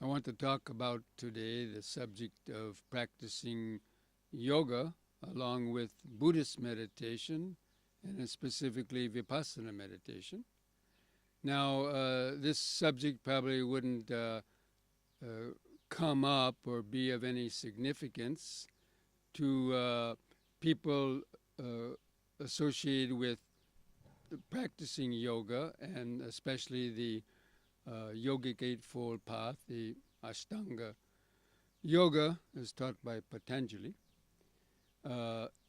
I want to talk about today the subject of practicing yoga along with Buddhist meditation and specifically Vipassana meditation. Now, this subject probably wouldn't uh, come up or be of any significance to people associated with practicing yoga, and especially the yogic eightfold path, the Ashtanga yoga, is taught by Patanjali,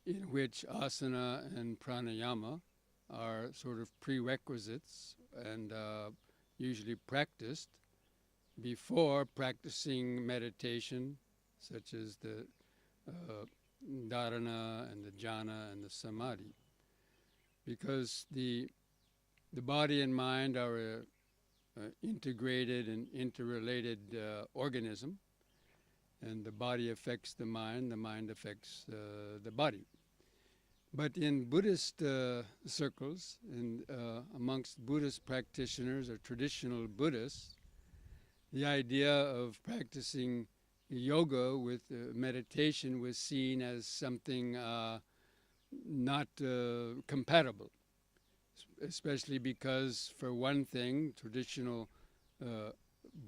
in which asana and pranayama are sort of prerequisites and usually practiced before practicing meditation, such as the dharana and the jhana and the samadhi, because the body and mind are a integrated and interrelated organism, and the body affects the mind affects the body. But in Buddhist circles, and amongst Buddhist practitioners or traditional Buddhists, the idea of practicing yoga with meditation was seen as something not compatible, especially because, for one thing, traditional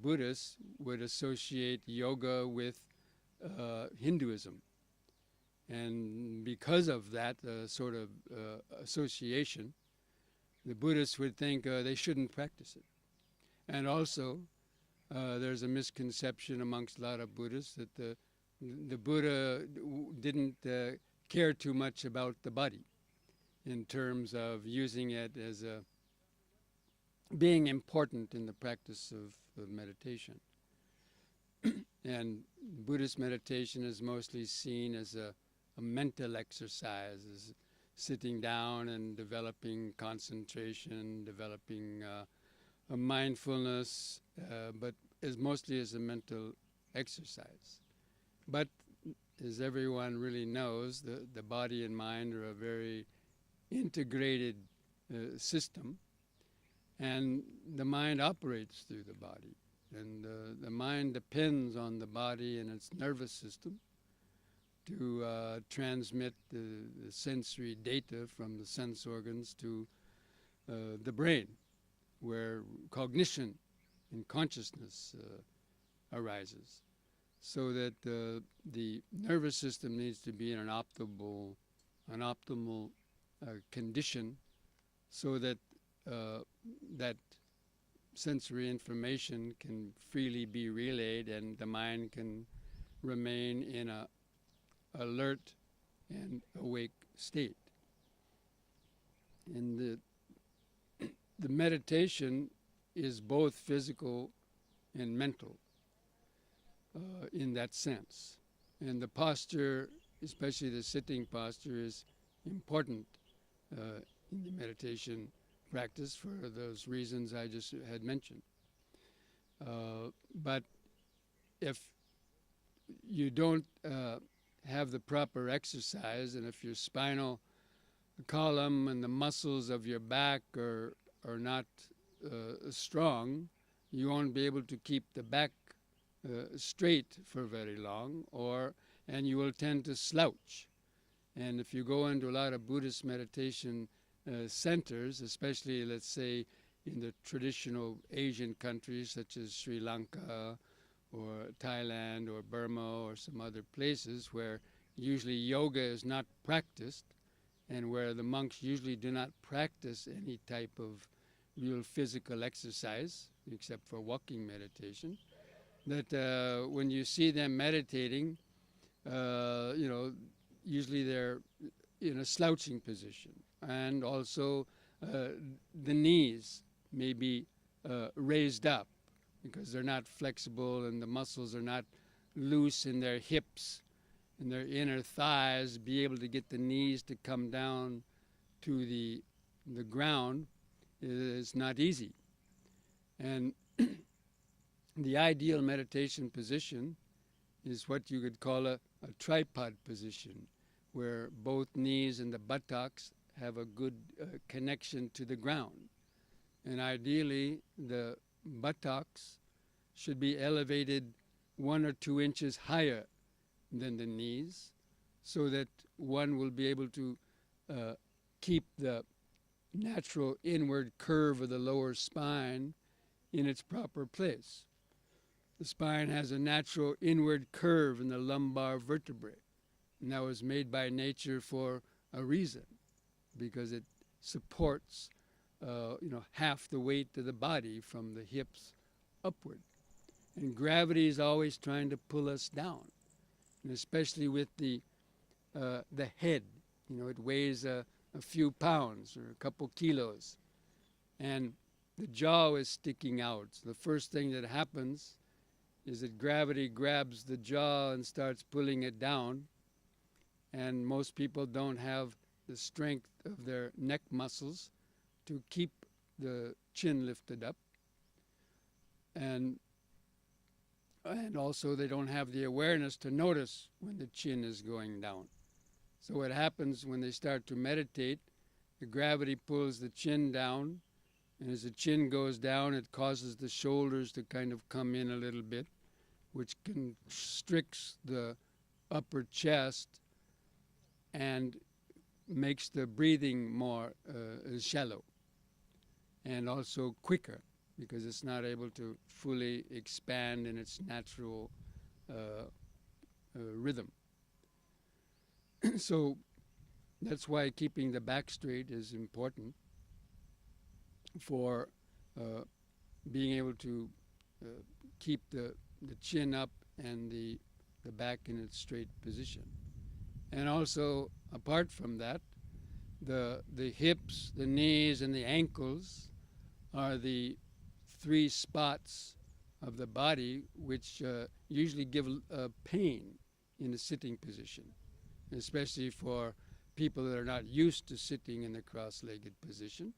Buddhists would associate yoga with Hinduism. And because of that sort of association, the Buddhists would think they shouldn't practice it. And also, there's a misconception amongst a lot of Buddhists that the Buddha didn't care too much about the body in terms of using it as being important in the practice of meditation. And Buddhist meditation is mostly seen as a mental exercise, as sitting down and developing concentration, developing a mindfulness, but is mostly as a mental exercise. But as everyone really knows, the body and mind are a very integrated system, and the mind operates through the body. And the mind depends on the body and its nervous system to transmit the sensory data from the sense organs to the brain, where cognition and consciousness arises. So that the nervous system needs to be in an optimal condition, so that that sensory information can freely be relayed and the mind can remain in a alert and awake state. And the meditation is both physical and mental in that sense. And the posture, especially the sitting posture, is important in the meditation practice for those reasons I just had mentioned. But if you don't have the proper exercise, and if your spinal column and the muscles of your back are not strong, you won't be able to keep the back straight for very long, and you will tend to slouch. And if you go into a lot of Buddhist meditation centers, especially, let's say, in the traditional Asian countries such as Sri Lanka or Thailand or Burma or some other places where usually yoga is not practiced, and where the monks usually do not practice any type of real physical exercise except for walking meditation, that when you see them meditating, usually they're in a slouching position, and also the knees may be raised up because they're not flexible and the muscles are not loose in their hips and their inner thighs. Be able to get the knees to come down to the ground is not easy. And the ideal meditation position is what you could call a tripod position, where both knees and the buttocks have a good connection to the ground. And ideally, the buttocks should be elevated 1 or 2 inches higher than the knees, so that one will be able to keep the natural inward curve of the lower spine in its proper place. The spine has a natural inward curve in the lumbar vertebrae, and that was made by nature for a reason, because it supports half the weight of the body from the hips upward. And gravity is always trying to pull us down, and especially with the head. It weighs a few pounds or a couple kilos, and the jaw is sticking out. So the first thing that happens is that gravity grabs the jaw and starts pulling it down, and most people don't have the strength of their neck muscles to keep the chin lifted up, and also they don't have the awareness to notice when the chin is going down. So what happens when they start to meditate, the gravity pulls the chin down, and as the chin goes down, it causes the shoulders to kind of come in a little bit, which constricts the upper chest and makes the breathing more shallow and also quicker, because it's not able to fully expand in its natural rhythm. So that's why keeping the back straight is important for being able to keep the chin up and the back in its straight position. And also, apart from that, the hips, the knees, and the ankles are the 3 spots of the body which usually give pain in the sitting position, especially for people that are not used to sitting in the cross-legged position.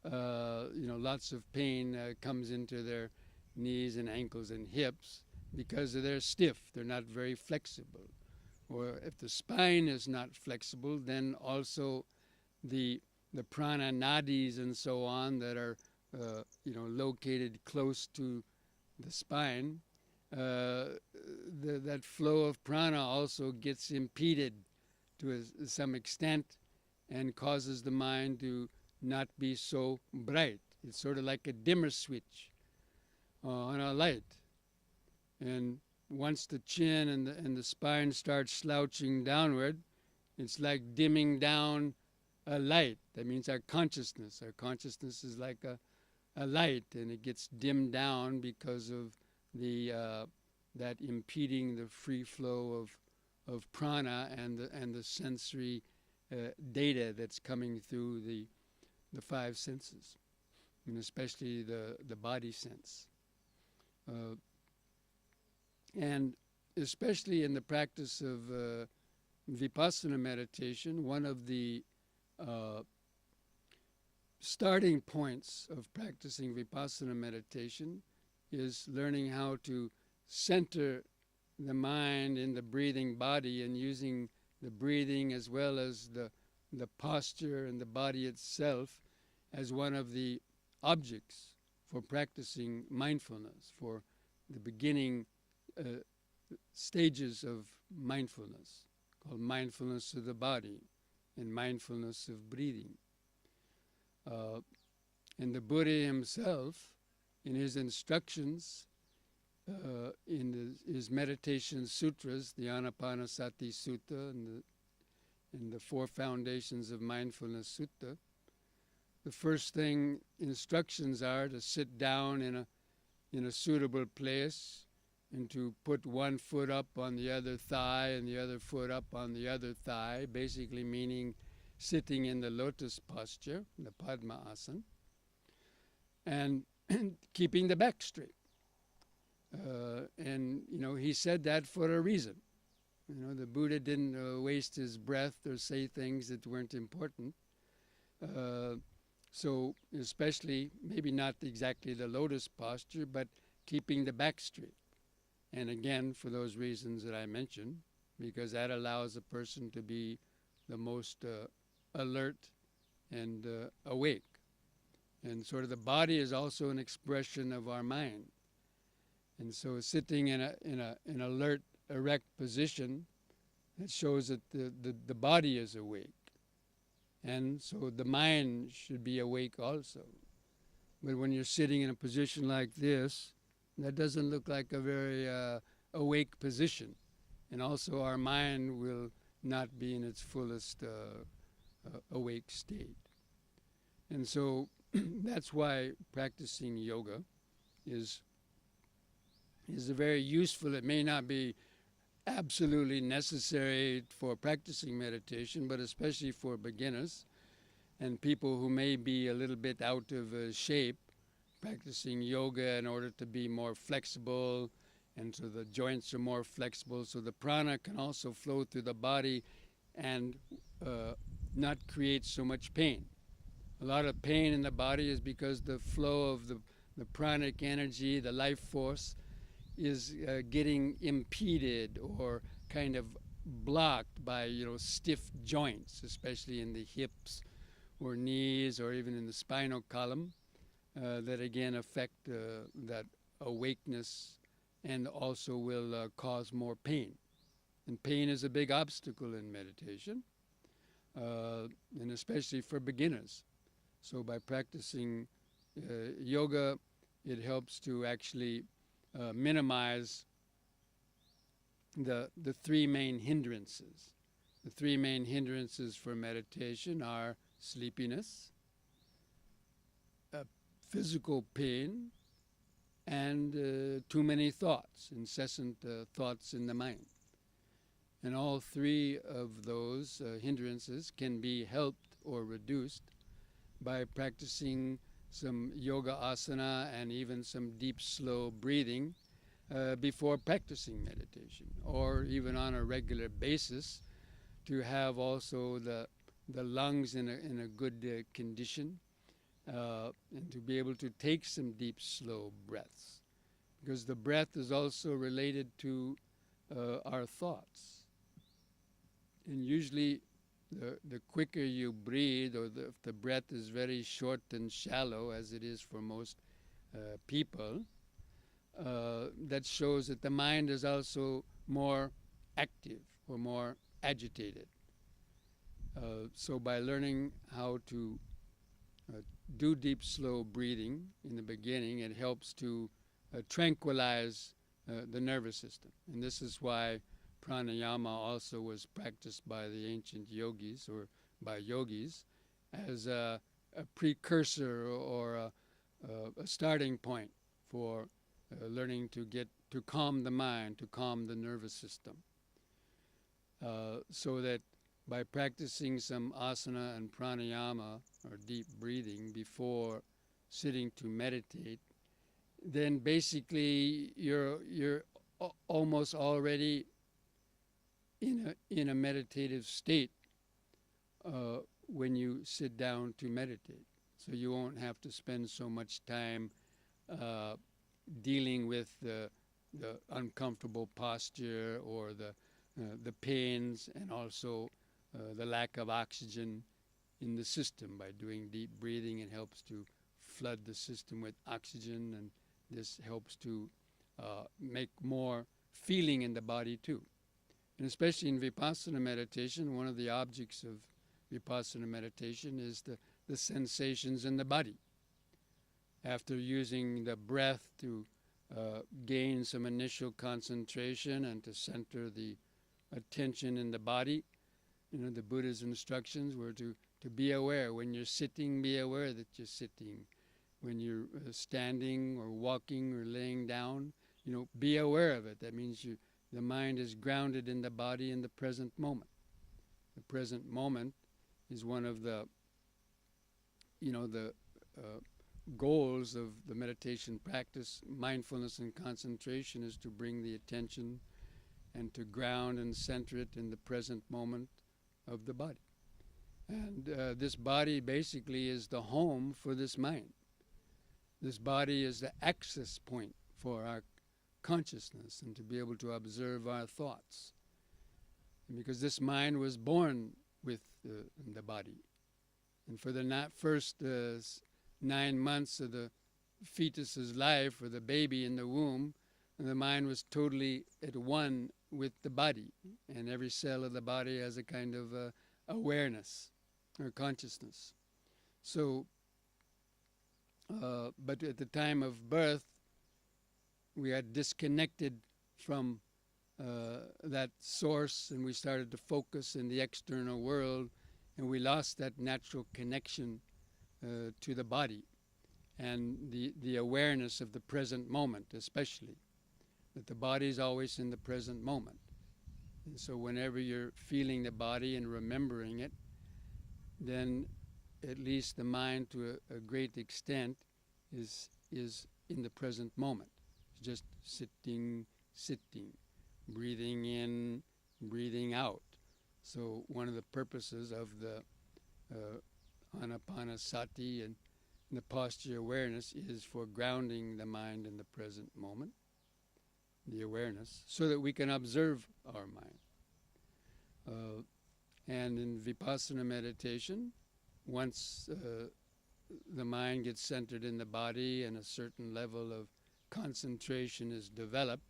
Lots of pain comes into their knees and ankles and hips because they're stiff, they're not very flexible. Or if the spine is not flexible, then also the prana nadis and so on that are located close to the spine, that flow of prana also gets impeded to some extent and causes the mind to not be so bright. It's sort of like a dimmer switch on a light. And once the chin and the spine start slouching downward, it's like dimming down a light. That means our consciousness. Our consciousness is like a light, and it gets dimmed down because of that impeding the free flow of prana and the sensory data that's coming through the 5 senses, and especially the body sense. And especially in the practice of Vipassana meditation, one of the starting points of practicing Vipassana meditation is learning how to center the mind in the breathing body, and using the breathing as well as the posture and the body itself as one of the objects for practicing mindfulness, for the beginning stages of mindfulness, called mindfulness of the body and mindfulness of breathing. And the Buddha himself, in his instructions, in his meditation sutras, the Anapanasati Sutta and the 4 foundations of mindfulness sutta, the first thing instructions are to sit down in a suitable place, and to put one foot up on the other thigh and the other foot up on the other thigh, basically meaning sitting in the lotus posture, the Padma Asana, and keeping the back straight. And he said that for a reason. The Buddha didn't waste his breath or say things that weren't important. So especially, maybe not exactly the lotus posture, but keeping the back straight. And again, for those reasons that I mentioned, because that allows a person to be the most alert and awake. And sort of the body is also an expression of our mind. And so sitting in an alert, erect position, it shows that the body is awake. And so the mind should be awake also. But when you're sitting in a position like this, that doesn't look like a very awake position. And also our mind will not be in its fullest awake state. And so that's why practicing yoga is very useful. It may not be absolutely necessary for practicing meditation, but especially for beginners and people who may be a little bit out of shape, practicing yoga in order to be more flexible, and so the joints are more flexible, so the prana can also flow through the body and not create so much pain. A lot of pain in the body is because the flow of the pranic energy, the life force, is getting impeded or kind of blocked by stiff joints, especially in the hips or knees or even in the spinal column, that again affect that awakeness and also will cause more pain. And pain is a big obstacle in meditation, and especially for beginners. So by practicing yoga, it helps to actually minimize the three main hindrances. The three main hindrances for meditation are sleepiness, physical pain, and too many thoughts, incessant thoughts in the mind. And all three of those hindrances can be helped or reduced by practicing some yoga asana and even some deep, slow breathing before practicing meditation, or even on a regular basis, to have also the lungs in a good condition, and to be able to take some deep, slow breaths. Because the breath is also related to our thoughts. And usually the quicker you breathe, or if the breath is very short and shallow, as it is for most people, that shows that the mind is also more active or more agitated. So by learning how to do deep, slow breathing in the beginning, it helps to tranquilize the nervous system. And this is why pranayama also was practiced by the ancient yogis, or by yogis, as a precursor or a starting point for learning to calm the mind, to calm the nervous system. So that by practicing some asana and pranayama, or deep breathing, before sitting to meditate, then basically you're almost already in a meditative state when you sit down to meditate. So you won't have to spend so much time dealing with the uncomfortable posture or the pains, and also the lack of oxygen in the system. By doing deep breathing, it helps to flood the system with oxygen, and this helps to make more feeling in the body too. And especially in Vipassana meditation, one of the objects of Vipassana meditation is the sensations in the body. After using the breath to gain some initial concentration and to center the attention in the body, the Buddha's instructions were to be aware. When you're sitting, be aware that you're sitting. When you're standing or walking or laying down, be aware of it. That means the mind is grounded in the body in the present moment. The present moment is one of the goals of the meditation practice. Mindfulness and concentration is to bring the attention and to ground and center it in the present moment of the body. And this body basically is the home for this mind. This body is the access point for our consciousness and to be able to observe our thoughts. And because this mind was born with the body. And for the first 9 months of the fetus's life, or the baby in the womb, the mind was totally at one with the body, and every cell of the body has a kind of awareness or consciousness. So, but at the time of birth, we had disconnected from that source, and we started to focus in the external world, and we lost that natural connection to the body and the awareness of the present moment, especially that the body is always in the present moment. And so whenever you're feeling the body and remembering it, then at least the mind to a great extent is in the present moment. It's just sitting, breathing in, breathing out. So one of the purposes of the anapanasati and the posture awareness is for grounding the mind in the present moment, the awareness, so that we can observe our mind. And in Vipassana meditation, once the mind gets centered in the body and a certain level of concentration is developed,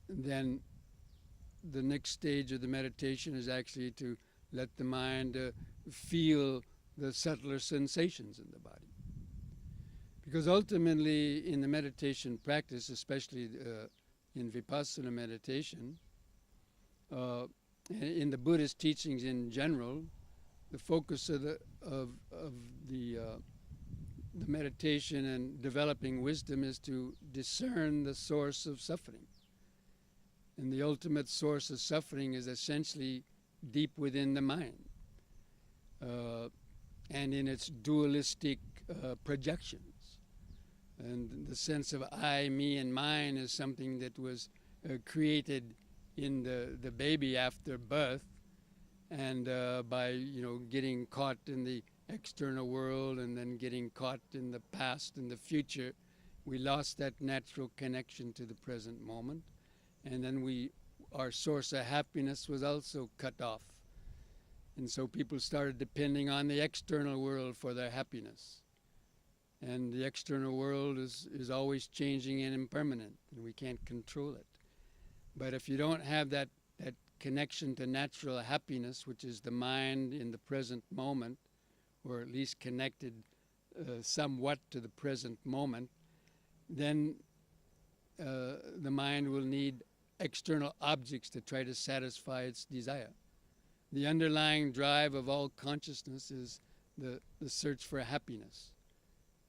then the next stage of the meditation is actually to let the mind feel the subtler sensations in the body. Because ultimately in the meditation practice, especially in Vipassana meditation, in the Buddhist teachings in general, the focus of the meditation and developing wisdom is to discern the source of suffering. And the ultimate source of suffering is essentially deep within the mind and in its dualistic projections. And the sense of I, me, and mine is something that was created in the baby after birth, and by getting caught in the external world and then getting caught in the past and the future, we lost that natural connection to the present moment, and then our source of happiness was also cut off. And so people started depending on the external world for their happiness. And the external world is always changing and impermanent, and we can't control it. But if you don't have that connection to natural happiness, which is the mind in the present moment, or at least connected somewhat to the present moment, then the mind will need external objects to try to satisfy its desire. The underlying drive of all consciousness is the search for happiness.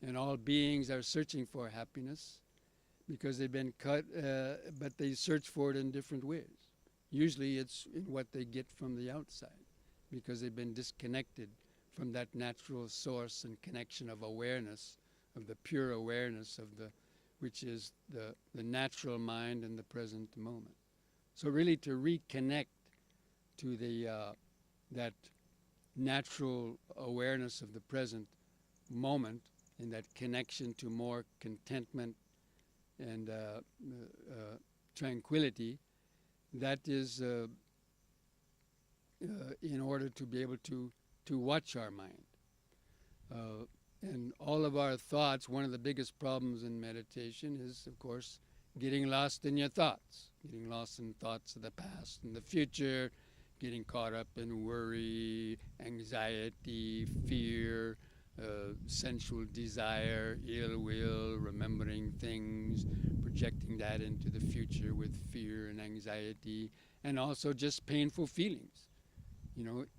And all beings are searching for happiness because they've been cut, but they search for it in different ways. Usually it's in what they get from the outside because they've been disconnected from that natural source and connection of awareness, of the pure awareness which is the natural mind in the present moment. So really to reconnect to that natural awareness of the present moment and that connection to more contentment and tranquility, that is in order to be able to watch our mind. And all of our thoughts, one of the biggest problems in meditation is, of course, getting lost in your thoughts, getting lost in thoughts of the past and the future, getting caught up in worry, anxiety, fear, sensual desire, ill will, remembering things, projecting that into the future with fear and anxiety, and also just painful feelings.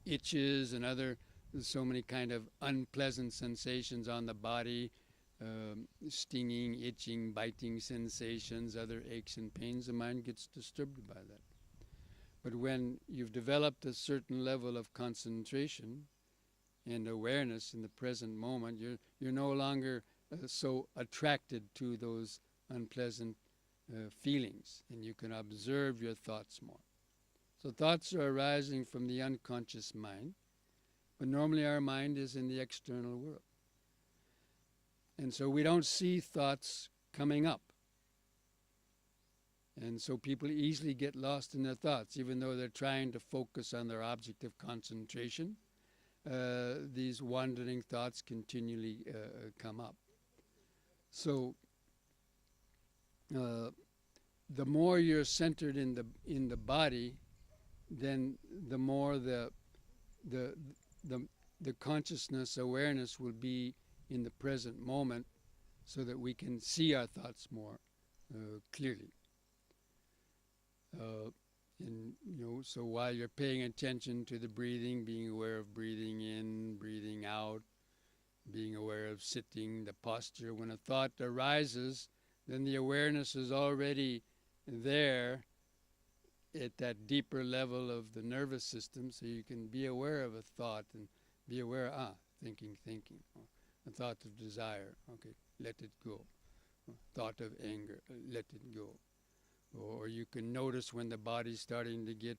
Itches and other, so many kind of unpleasant sensations on the body, stinging, itching, biting sensations, other aches and pains. The mind gets disturbed by that. But when you've developed a certain level of concentration and awareness in the present moment, you're no longer so attracted to those unpleasant feelings, and you can observe your thoughts more. So thoughts are arising from the unconscious mind, but normally our mind is in the external world. And so we don't see thoughts coming up. And so people easily get lost in their thoughts, even though they're trying to focus on their object of concentration. These wandering thoughts continually come up. So uh, the more you're centered in the body, then the more the the the consciousness awareness will be in the present moment, so that we can see our thoughts more clearly. Uh, and so while you're paying attention to the breathing, being aware of breathing in, breathing out, being aware of sitting, the posture, when a thought arises, then the awareness is already there at that deeper level of the nervous system, so you can be aware of a thought and be aware, thinking, a thought of desire, okay, let it go. Thought of anger, let it go. Or you can notice when the body's starting to get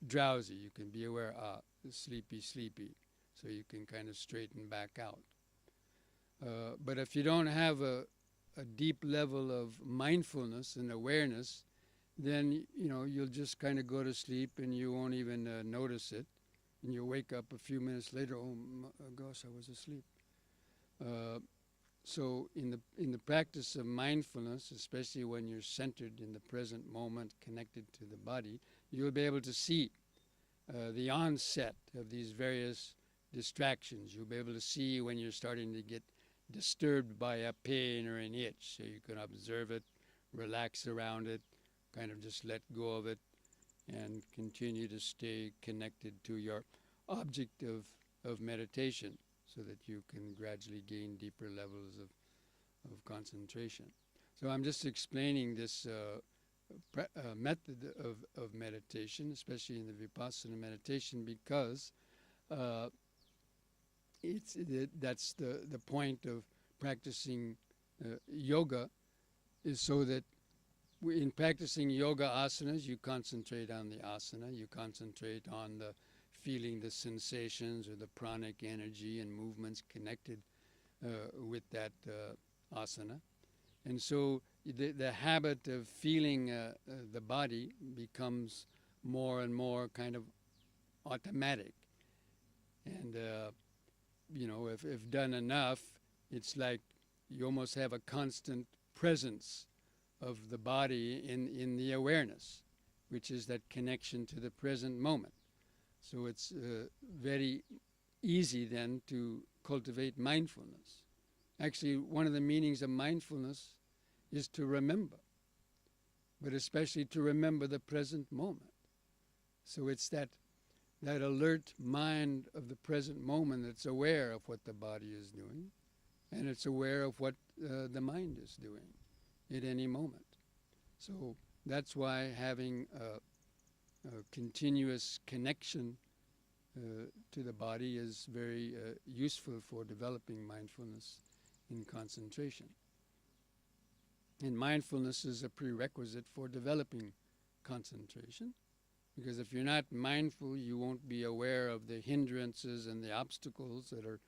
drowsy. You can be aware, sleepy, so you can kind of straighten back out. But if you don't have a deep level of mindfulness and awareness, then you'll just kind of go to sleep and you won't even notice it, and you'll wake up a few minutes later. Oh gosh, I was asleep. So in the practice of mindfulness, especially when you're centered in the present moment, connected to the body, you'll be able to see the onset of these various distractions. You'll be able to see when you're starting to get disturbed by a pain or an itch, so you can observe it, relax around it, kind of just let go of it, and continue to stay connected to your object of meditation, so that you can gradually gain deeper levels of concentration. So I'm just explaining this method of meditation, especially in the Vipassana meditation, because that's the point of practicing yoga, is so that in practicing yoga asanas, you concentrate on the asana, you concentrate on the feeling the sensations or the pranic energy and movements connected with that asana. And so the habit of feeling the body becomes more and more kind of automatic. And, if done enough, it's like you almost have a constant presence of the body in the awareness, which is that connection to the present moment. So it's very easy then to cultivate mindfulness. Actually, one of the meanings of mindfulness is to remember, but especially to remember the present moment. So it's that alert mind of the present moment that's aware of what the body is doing, and it's aware of what the mind is doing at any moment. So that's why having a continuous connection to the body is very useful for developing mindfulness in concentration. And mindfulness is a prerequisite for developing concentration, because if you're not mindful, you won't be aware of the hindrances and the obstacles that are